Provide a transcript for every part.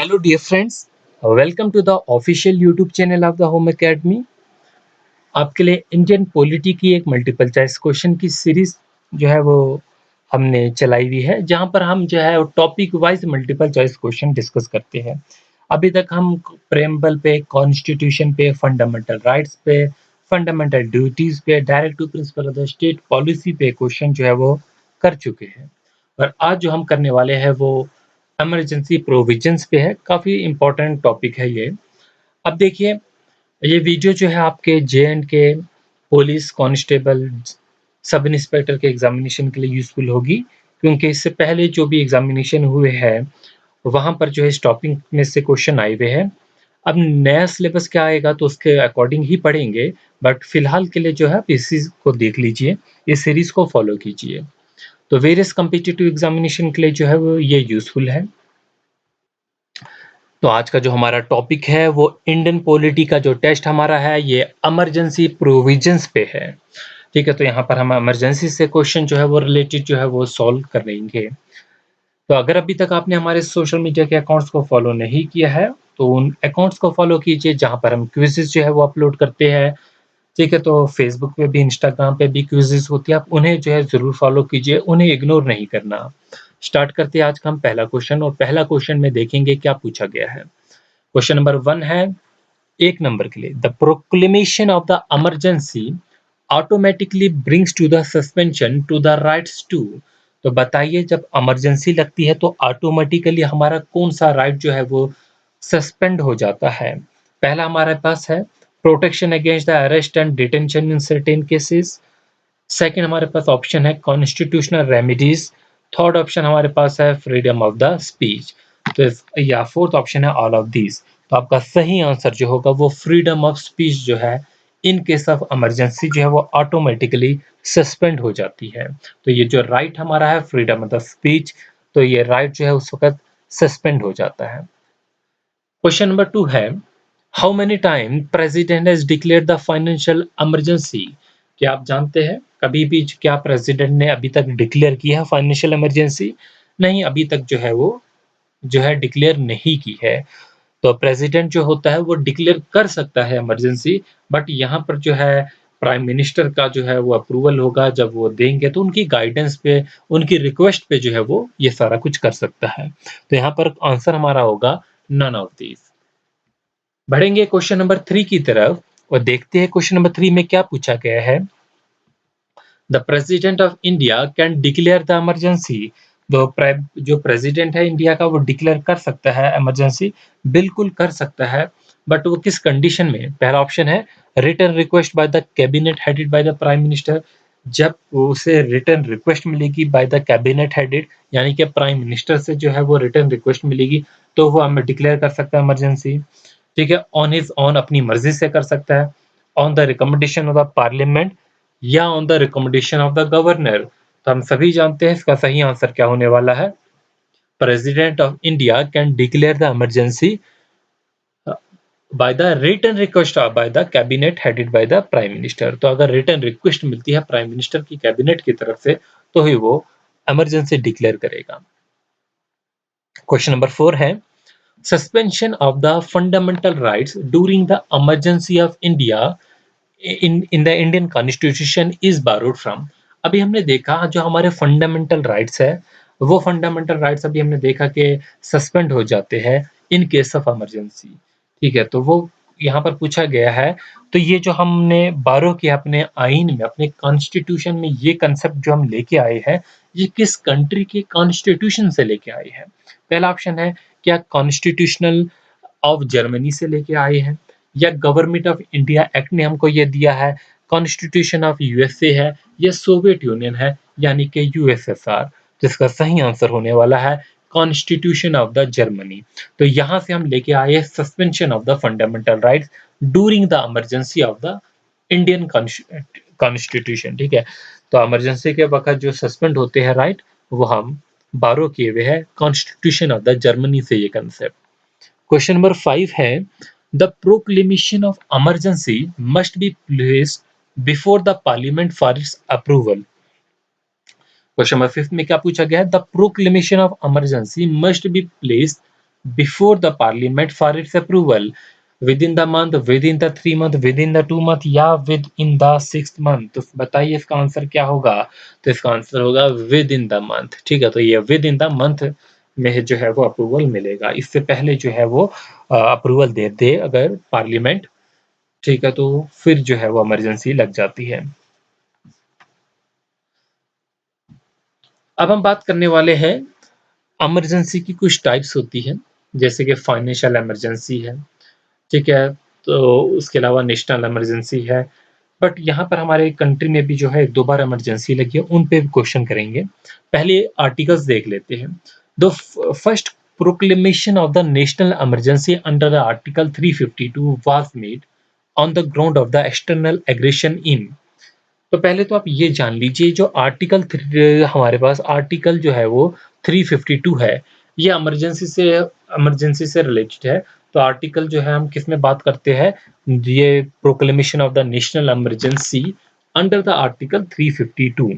Hello dear friends, welcome to the official YouTube channel of the home academy. आपके लिए Indian polity की एक multiple choice question की series जो है वो हमने चलाई हुई है, जहां पर हम जो है topic wise multiple choice question discuss करते हैं। अभी तक हम प्रेम्बल पे, कॉन्स्टिट्यूशन पे, फंडामेंटल राइट्स पे, फंडामेंटल ड्यूटीज पे, directive principle of the state policy पे क्वेश्चन जो है वो कर चुके हैं। और आज जो हम करने वाले हैं वो इमरजेंसी प्रोविजंस पे है। काफ़ी इम्पोर्टेंट टॉपिक है ये। अब देखिए, ये वीडियो जो है आपके J&K police constable, sub inspector के एग्जामिनेशन के लिए यूज़फुल होगी, क्योंकि इससे पहले जो भी एग्जामिनेशन हुए हैं, वहाँ पर जो है इस टॉपिक में से क्वेश्चन आए हुए हैं। अब नया सिलेबस क्या आएगा तो उसके अकॉर्डिंग ही पढ़ेंगे, बट फिलहाल के लिए जो है आप इसी को देख लीजिए, इस सीरीज़ को फॉलो कीजिए। तो वेरियस कॉम्पिटिटिव एग्जामिनेशन के लिए जो है वो ये यूज़फुल है। तो आज का जो हमारा टॉपिक है वो इंडियन पॉलिटी का जो टेस्ट हमारा है ये इमरजेंसी प्रोविजंस पे है। ठीक है, तो यहाँ पर हम इमरजेंसी से क्वेश्चन जो है वो रिलेटेड जो है वो सॉल्व कर लेंगे। तो अगर अभी तक आपने हमारे सोशल मीडिया के अकाउंट्स को फॉलो नहीं किया है, तो उन अकाउंट्स को फॉलो कीजिए जहाँ पर हम क्विज़ेज़ जो है वो अपलोड करते हैं। ठीक है, तो फेसबुक पे भी, इंस्टाग्राम पे भी क्विज़ेज़ होती है, आप उन्हें जो है ज़रूर फॉलो कीजिए, उन्हें इग्नोर नहीं करना। स्टार्ट करते हैं आज का हम पहला क्वेश्चन, और पहला क्वेश्चन में देखेंगे क्या पूछा गया है। क्वेश्चन नंबर 1 है, 1 नंबर के लिए, the proclamation of the emergency automatically brings to the suspension to the rights to. तो बताइए, जब इमरजेंसी लगती है तो ऑटोमेटिकली हमारा कौन सा राइट जो है वो सस्पेंड हो जाता है। पहला हमारे पास है protection against the arrest and detention in certain cases. Second हमारे पास ऑप्शन है कॉन्स्टिट्यूशनल रेमेडीज। थर्ड ऑप्शन हमारे पास है फ्रीडम ऑफ द स्पीच। तो या फोर्थ ऑप्शन है ऑल ऑफ दीज। तो आपका सही आंसर जो होगा वो फ्रीडम ऑफ स्पीच जो है, इन केस ऑफ इमरजेंसी जो है वो ऑटोमेटिकली सस्पेंड हो जाती है। तो ये जो राइट हमारा है फ्रीडम ऑफ द स्पीच, तो ये राइट जो है उस वक्त सस्पेंड हो जाता है। क्वेश्चन नंबर 2 है, how many time president has declared the financial emergency. क्या आप जानते हैं कभी भी क्या प्रेसिडेंट ने अभी तक डिक्लेयर किया है फाइनेंशियल इमरजेंसी? नहीं, अभी तक जो है वो जो है डिक्लेयर नहीं की है। तो प्रेसिडेंट जो होता है वो डिक्लेयर कर सकता है इमरजेंसी, बट यहाँ पर जो है प्राइम मिनिस्टर का जो है वो अप्रूवल होगा। जब वो देंगे तो उनकी गाइडेंस पे, उनकी रिक्वेस्ट पे जो है वो ये सारा कुछ कर सकता है। तो यहाँ पर आंसर हमारा होगा नन ऑफ दीज। बढ़ेंगे क्वेश्चन नंबर 3 की तरफ और देखते हैं क्वेश्चन नंबर 3 में क्या पूछा गया है। The president of India can declare the emergency. जो प्रेसिडेंट है इंडिया का वो डिक्लेयर कर सकता है इमरजेंसी, बिल्कुल कर सकता है, बट वो किस कंडीशन में। पहला ऑप्शन है written request by the cabinet headed by the prime minister. जब उसे रिटन रिक्वेस्ट मिलेगी बाय द कैबिनेट हेडेड, यानी कि प्राइम मिनिस्टर से जो है वो रिटन रिक्वेस्ट मिलेगी, तो वो हमें डिक्लेयर कर सकता है इमरजेंसी। ठीक है, ऑन हिज ऑन, अपनी मर्जी से कर सकता है, on the recommendation of the parliament, या on the recommendation of the governor. तो हम सभी जानते हैं इसका सही आंसर क्या होने वाला है। President of India can declare the emergency by the written request by the cabinet headed by the prime minister. तो अगर रिटन रिक्वेस्ट मिलती है प्राइम मिनिस्टर की कैबिनेट की तरफ से, तो ही वो इमरजेंसी डिक्लेयर करेगा। क्वेश्चन नंबर 4 है, suspension of the fundamental rights during the emergency of India in the Indian constitution is borrowed from. अभी हमने देखा जो हमारे फंडामेंटल राइट्स है, वो फंडामेंटल राइट्स अभी हमने देखा कि सस्पेंड हो जाते हैं इन केस ऑफ इमरजेंसी। ठीक है, तो वो यहाँ पर पूछा गया है। तो ये जो हमने बारो किया अपने आइन में, अपने कॉन्स्टिट्यूशन में, ये कंसेप्ट जो हम लेके आए हैं, ये किस कंट्री के कॉन्स्टिट्यूशन से लेके आए हैं। पहला ऑप्शन है, क्या कॉन्स्टिट्यूशनल ऑफ जर्मनी से लेके आए हैं, या गवर्नमेंट ऑफ इंडिया एक्ट ने हमको ये दिया है, कॉन्स्टिट्यूशन ऑफ यूएसए है, या सोवियत यूनियन है, यानी कि यूएसएसआर। जिसका सही आंसर होने वाला है कॉन्स्टिट्यूशन ऑफ द जर्मनी। तो यहां से हम लेके आए suspension of the fundamental rights during the emergency of the Indian constitution. ठीक है, तो इमरजेंसी के वक्त जो सस्पेंड होते हैं राइट, वो हम बारो किए हुए हैं कॉन्स्टिट्यूशन ऑफ द जर्मनी से ये कंसेप्ट। क्वेश्चन नंबर 5 है, the proclamation of emergency must be placed before the parliament for its approval. Question number 5 में क्या पूछा गया है, the proclamation of emergency must be placed before the parliament for its approval, within the month, within the 3 month, within the 2 month या within the 6th month. तो बताइए इसका answer क्या होगा? तो इसका answer होगा with in the month. ठीक है, तो ये विद इन द मंथ में जो है वो अप्रूवल मिलेगा। इससे पहले जो है वो अप्रूवल दे दे अगर पार्लियामेंट, ठीक है, तो फिर जो है वो इमरजेंसी लग जाती है। अब हम बात करने वाले हैं इमरजेंसी की कुछ टाइप्स होती हैं, जैसे कि फाइनेंशियल इमरजेंसी है, ठीक है, तो उसके अलावा नेशनल इमरजेंसी है। बट यहाँ पर हमारे कंट्री में भी जो है 1-2 बार इमरजेंसी लगी है, उन पे भी क्वेश्चन करेंगे। पहले आर्टिकल्स देख लेते हैं। The first proclamation of the national emergency under the article 352 was made on the ground of the external aggression in. तो पहले तो आप ये जान लीजिए, जो आर्टिकल हमारे पास आर्टिकल जो है वो 352 है, ये इमरजेंसी से रिलेटेड है। तो आर्टिकल जो है हम किस में बात करते हैं, ये proclamation of the national emergency under the article 352,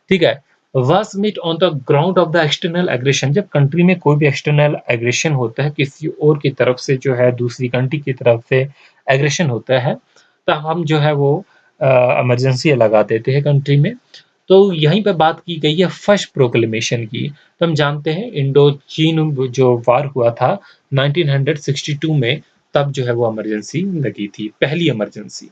ठीक है, was met on the ground of the external aggression. जब कंट्री में कोई भी एक्सटर्नल एग्रेशन होता है, किसी और की तरफ से जो है दूसरी कंट्री की तरफ से एग्रेशन होता है, तब हम जो है वो इमरजेंसी लगा देते हैं कंट्री में। तो यहीं पे बात की गई है फर्स्ट प्रोक्लेमेशन की। तो हम जानते हैं इंडो चीन जो वार हुआ था 1962 में, तब जो है वो इमरजेंसी लगी थी, पहली इमरजेंसी।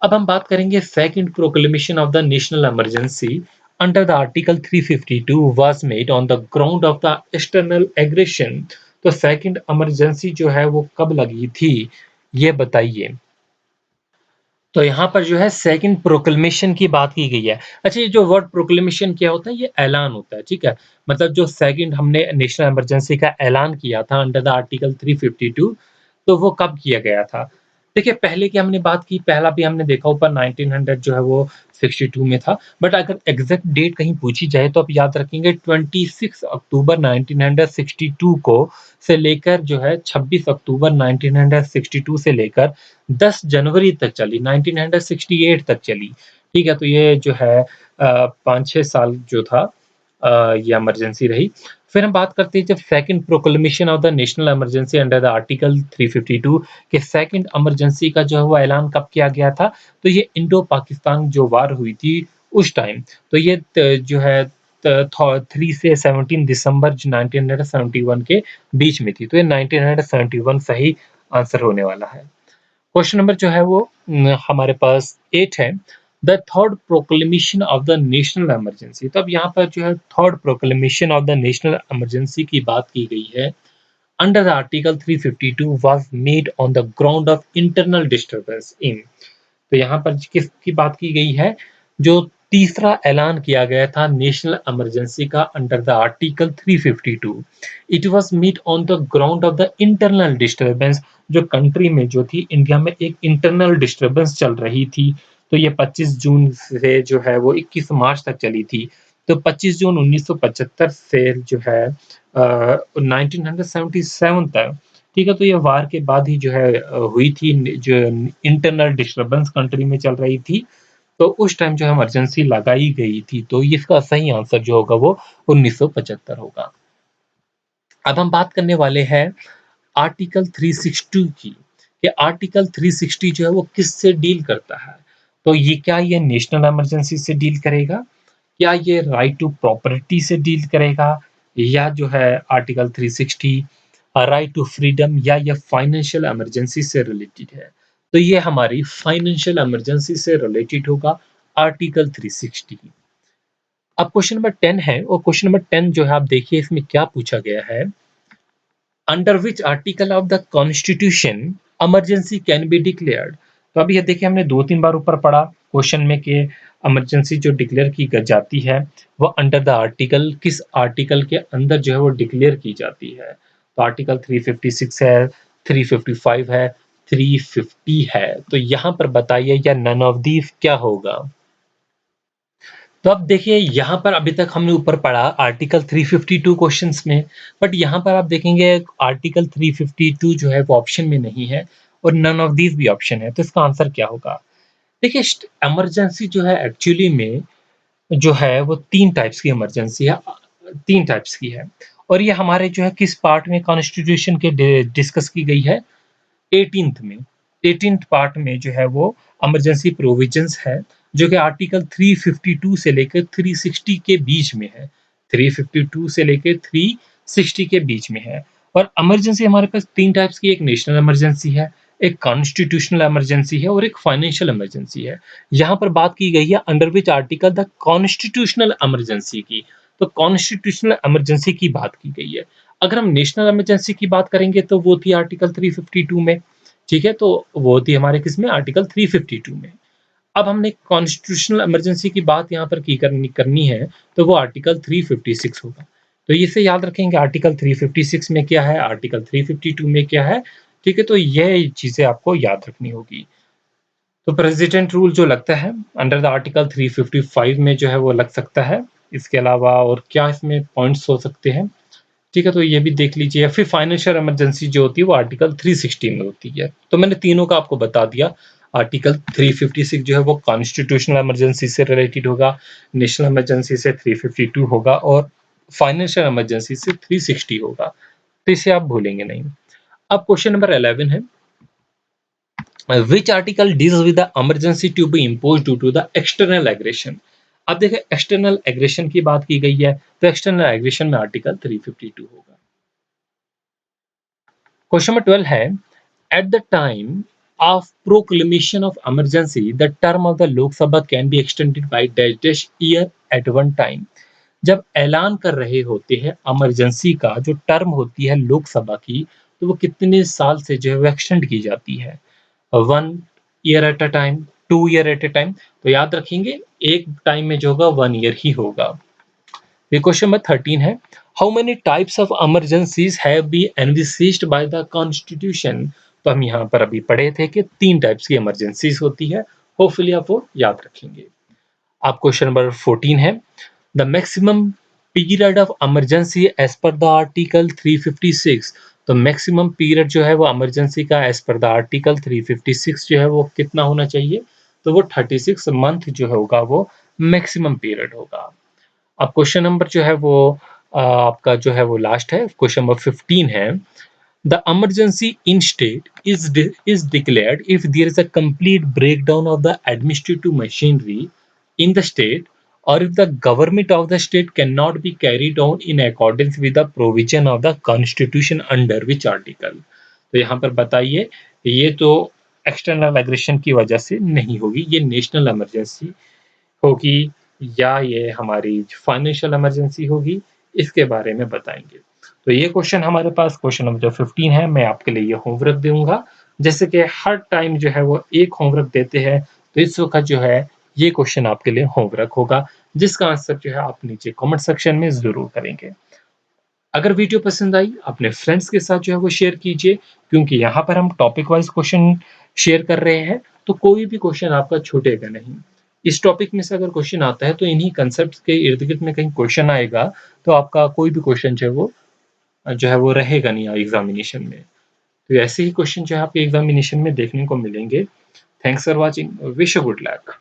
अब हम बात करेंगे second proclamation of the national emergency under the article 352 was made on the ground of the external aggression. तो सेकंड इमरजेंसी जो है वो कब लगी थी, ये बताइए। तो यहाँ पर जो है सेकंड प्रोक्लेमेशन की बात की गई है। अच्छा, ये जो वर्ड प्रोक्लेमेशन क्या होता है, ये ऐलान होता है, ठीक है। मतलब जो सेकंड हमने नेशनल इमरजेंसी का ऐलान किया था अंडर द आर्टिकल 352, तो वो कब किया गया था? देखिए, पहले की हमने बात की, पहला भी हमने देखा ऊपर 1900 जो है वो 62 में था। बट अगर एग्जैक्ट डेट कहीं पूछी जाए तो आप याद रखेंगे 26 अक्टूबर 1962 को से लेकर जो है 26 अक्टूबर 1962 से लेकर 10 जनवरी तक चली, 1968 तक चली। ठीक है, तो ये जो है 5-6 साल जो था ये इमरजेंसी रही। फिर हम बात करते हैं जब second proclamation of the national emergency under the article 352 के सेकंड इमरजेंसी का जो है वो ऐलान कब किया गया था, तो ये इंडो पाकिस्तान जो वार हुई थी उस टाइम। तो ये जो है 3 से 17 दिसंबर 1971 के बीच में थी। तो ये 1971 सही आंसर होने वाला है। क्वेश्चन नंबर जो है वो हमारे पास 8 है। The third proclamation of the national emergency. तो अब यहाँ पर जो है third proclamation of the national emergency की बात की गई है under the article 352 was made on the ground of internal disturbance in. तो यहाँ पर किसकी बात की गई है, जो तीसरा ऐलान किया गया था नेशनल इमरजेंसी का under the article 352, it was made on the ground of the internal disturbance. जो कंट्री में जो थी, इंडिया में एक इंटरनल डिस्टर्बेंस चल रही थी। तो ये 25 जून से जो है वो 21 मार्च तक चली थी। तो 25 जून 1975 से जो है 1977 तक, ठीक है, तो ये वार के बाद ही जो है हुई थी, जो इंटरनल डिस्टर्बेंस कंट्री में चल रही थी। तो उस टाइम जो है इमरजेंसी लगाई गई थी। तो इसका सही आंसर जो होगा वो 1975 होगा। अब हम बात करने वाले हैं आर्टिकल 360 की, कि आर्टिकल 360 जो है वो किससे डील करता है। तो ये क्या ये नेशनल इमरजेंसी से डील करेगा, क्या ये राइट टू प्रॉपर्टी से डील करेगा, या जो है आर्टिकल 360 राइट टू फ्रीडम, या ये फाइनेंशियल इमरजेंसी से रिलेटेड है। तो ये हमारी फाइनेंशियल इमरजेंसी से रिलेटेड होगा आर्टिकल 360। अब क्वेश्चन नंबर 10 है, और क्वेश्चन नंबर 10 जो है आप देखिए इसमें क्या पूछा गया है। Under which article of the constitution emergency can be declared. तो अभी ये देखिए हमने 2-3 बार ऊपर पढ़ा क्वेश्चन में कि इमरजेंसी जो डिक्लेयर की जाती है वो अंडर द आर्टिकल, किस आर्टिकल के अंदर जो है वो डिक्लेयर की जाती है। तो आर्टिकल 356 है, 355 है, 350 है। तो यहाँ पर बताइए या नन ऑफ दीज क्या होगा। तो अब देखिए यहाँ पर अभी तक हमने ऊपर पढ़ा आर्टिकल 352 क्वेश्चंस में, बट यहाँ पर आप देखेंगे आर्टिकल 352 जो है वो ऑप्शन में नहीं है, और नन ऑफ दीज भी ऑप्शन है। तो इसका आंसर क्या होगा? देखिए, इमरजेंसी जो है एक्चुअली में जो है वो 3 टाइप्स की इमरजेंसी है, 3 टाइप्स की है। और ये हमारे जो है किस पार्ट में कॉन्स्टिट्यूशन के डिस्कस की गई है, 18th में। 18th पार्ट में जो है वो इमरजेंसी प्रोविजंस है, जो कि आर्टिकल 352 से लेकर 360 के बीच में है। 352 से लेकर 360 के बीच में है। और इमरजेंसी हमारे पास 3 टाइप्स की, एक नेशनल इमरजेंसी है, एक कॉन्स्टिट्यूशनल इमरजेंसी है और एक फाइनेंशियल इमरजेंसी है। यहाँ पर बात की गई है under which article the constitutional emergency की। तो कॉन्स्टिट्यूशनल इमरजेंसी की बात की गई है। अगर हम नेशनल इमरजेंसी की बात करेंगे तो वो थी आर्टिकल 352 में, ठीक है? तो वो थी हमारे किसमें, आर्टिकल 352 में। अब हमने कॉन्स्टिट्यूशनल इमरजेंसी की बात यहाँ पर की करनी है, तो वो आर्टिकल 356 होगा। तो इसे याद रखेंगे, आर्टिकल 356 में क्या है, आर्टिकल 352 में क्या है, ठीक है? तो ये चीज़ें आपको याद रखनी होगी। तो प्रेसिडेंट रूल जो लगता है अंडर द आर्टिकल 355 में जो है वो लग सकता है। इसके अलावा और क्या इसमें पॉइंट्स हो सकते हैं, ठीक है? तो ये भी देख लीजिए। या फिर फाइनेंशियल इमरजेंसी जो होती है वो आर्टिकल 360 में होती है। तो मैंने तीनों का आपको बता दिया। आर्टिकल 356 जो है वो कॉन्स्टिट्यूशनल इमरजेंसी से रिलेटेड होगा, नेशनल इमरजेंसी से 352 होगा और फाइनेंशियल इमरजेंसी से 360 होगा। तो इसे आप भूलेंगे नहीं। अब क्वेश्चन नंबर 11 है, which article deals with the emergency to be imposed due to the external aggression. अब देखिए एक्सटर्नल एग्रेशन की बात की गई है, तो एक्सटर्नल एग्रेशन में आर्टिकल 352 होगा। क्वेश्चन नंबर 12 है, at the time of proclamation of emergency, the term of the Lok Sabha can be extended by dash dash year at one time। जब ऐलान कर रहे होते हैं इमरजेंसी का, जो टर्म होती है लोकसभा की, तो वो कितने साल से जो है वो एक्सटेंड की जाती है, 1 year at a time, 2 year at a time. तो याद रखेंगे एक टाइम में जो होगा 1 ईयर ही होगा। ये क्वेश्चन नंबर 13 है, how many types of emergencies have been envisaged by the constitution. तो हम यहाँ पर अभी पढ़े थे कि 3 टाइप्स की इमरजेंसीज होती है। होपफुली आप वो याद रखेंगे। आप क्वेश्चन नंबर 14 है, the maximum period of emergency as per the article 356। तो मैक्सिमम पीरियड जो है वो इमरजेंसी का एज पर द आर्टिकल 356 जो है वो कितना होना चाहिए, तो वो 36 मंथ जो होगा वो मैक्सिमम पीरियड होगा। अब क्वेश्चन नंबर जो है वो आपका जो है वो लास्ट है, क्वेश्चन नंबर 15 है, the emergency in state is declared if there is a complete breakdown of the administrative machinery in the state और if the government of the state can not be carried on in accordance with the provision of the constitution under which article. तो यहाँ पर बताइए, ये तो external aggression की वजह से नहीं होगी, ये नेशनल इमरजेंसी होगी या ये हमारी फाइनेंशियल इमरजेंसी होगी, इसके बारे में बताएंगे। तो ये क्वेश्चन हमारे पास क्वेश्चन नंबर 15 है। मैं आपके लिए ये होमवर्क दूंगा, जैसे कि हर टाइम जो है वो एक होमवर्क देते हैं, तो इस वक्त जो है ये क्वेश्चन आपके लिए होमवर्क होगा, जिसका आंसर जो है आप नीचे कमेंट सेक्शन में जरूर करेंगे। अगर वीडियो पसंद आई, अपने फ्रेंड्स के साथ जो है वो शेयर कीजिए, क्योंकि यहाँ पर हम टॉपिक वाइज क्वेश्चन शेयर कर रहे हैं, तो कोई भी क्वेश्चन आपका छूटेगा नहीं। इस टॉपिक में से अगर क्वेश्चन आता है तो इन्हीं कंसेप्ट के इर्द गिर्द में कहीं क्वेश्चन आएगा, तो आपका कोई भी क्वेश्चन जो है वो रहेगा नहीं एग्जामिनेशन में। तो ऐसे ही क्वेश्चन जो है आपके एग्जामिनेशन में देखने को मिलेंगे। Thanks for watching, wish you good luck.